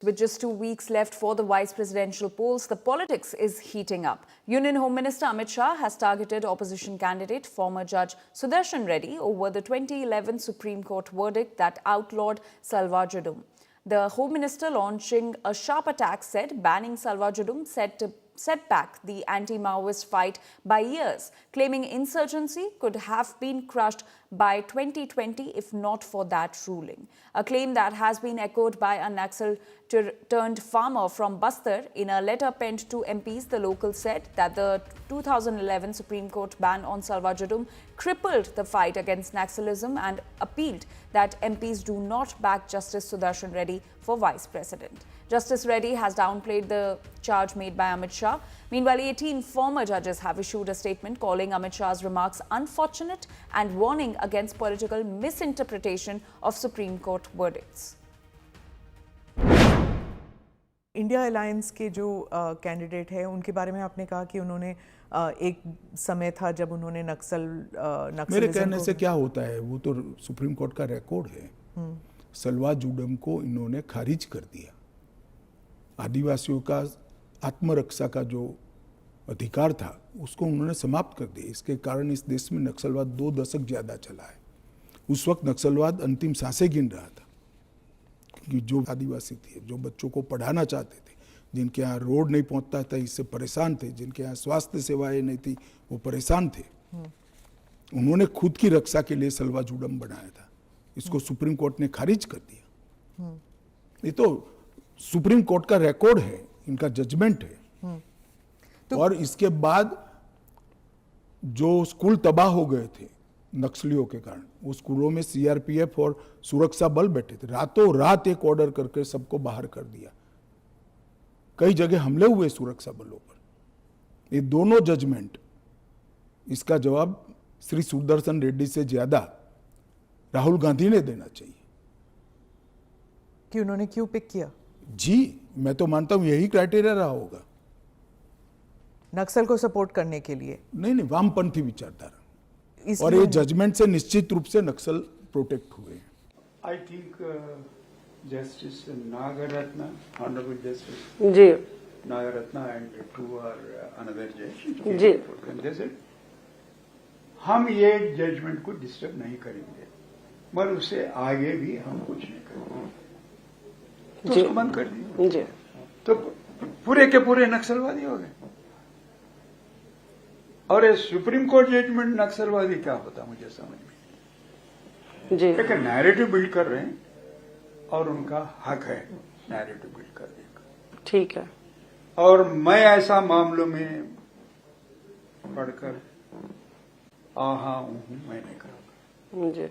With just 2 weeks left for the vice presidential polls, the politics is heating up. Union Home Minister Amit Shah has targeted opposition candidate, former Judge Sudarshan Reddy, over the 2011 Supreme Court verdict that outlawed Salwa Judum. The Home Minister, launching a sharp attack, said banning Salwa Judum set back the anti-Maoist fight by years, claiming insurgency could have been crushed by 2020 if not for that ruling. A claim that has been echoed by a Naxal-turned farmer from Bastar. In a letter penned to MPs, the local said that the 2011 Supreme Court ban on Salwa Judum crippled the fight against Naxalism and appealed that MPs do not back Justice Sudarshan Reddy for Vice President. Justice Reddy has downplayed the charge made by Amit Shah. Meanwhile, 18 former judges have issued a statement calling Amit Shah's remarks unfortunate and warning against political misinterpretation of Supreme Court verdicts. India alliance के जो candidate है उनके बारे में आपने कहा कि उन्होंने एक समय था जब उन्होंने नक्सल मेरे कहने से क्या होता है, वो तो सुप्रीम कोर्ट का रिकॉर्ड है। सलवा जुडम को इन्होंने खारिज कर दिया। आदिवासियों का आत्मरक्षा का जो अधिकार था उसको उन्होंने समाप्त कर दिया। इसके कारण इस देश में नक्सलवाद 2 दशक ज्यादा चला है। उस वक्त नक्सलवाद अंतिम सांसें गिन रहा था, क्योंकि जो आदिवासी थे, जो बच्चों को पढ़ाना चाहते थे, जिनके यहाँ रोड नहीं पहुंचता था, इससे परेशान थे, जिनके यहाँ स्वास्थ्य सेवाएं नहीं थी, वो परेशान थे। उन्होंने खुद की रक्षा के लिए सलवा जुडम बनाया था। इसको सुप्रीम कोर्ट ने खारिज कर दिया। ये तो सुप्रीम कोर्ट का रिकॉर्ड है, इनका जजमेंट है। और इसके बाद जो स्कूल तबाह हो गए थे नक्सलियों के कारण, वो स्कूलों में सीआरपीएफ और सुरक्षा बल बैठे थे। रातों रात एक ऑर्डर करके सबको बाहर कर दिया। कई जगह हमले हुए सुरक्षा बलों पर। ये दोनों जजमेंट, इसका जवाब श्री सुदर्शन रेड्डी से ज्यादा राहुल गांधी ने देना चाहिए कि उन्होंने क्यों पिक किया। जी, मैं तो मानता हूं यही क्राइटेरिया रहा होगा नक्सल को सपोर्ट करने के लिए। नहीं, वामपंथी विचारधारा। और ये जजमेंट से निश्चित रूप से नक्सल प्रोटेक्ट हुए हैं। I think justice Nagarathna, honourable justice ji Nagarathna and 2 another जज जी हम ये जजमेंट को डिस्टर्ब नहीं करेंगे, मगर उससे आगे भी हम कुछ नहीं करेंगे, तो उसको बंद कर दिए जी। तो पूरे के पूरे नक्सलवादी हो गए। और ये सुप्रीम कोर्ट जजमेंट नक्सलवादी क्या होता मुझे समझ में जी। एक नैरेटिव बिल्ड कर रहे हैं और उनका हक है नैरेटिव बिल्ड करने का। ठीक है। और मैं ऐसा मामलों में पढ़कर हाँ मैं नहीं करूंगा जी।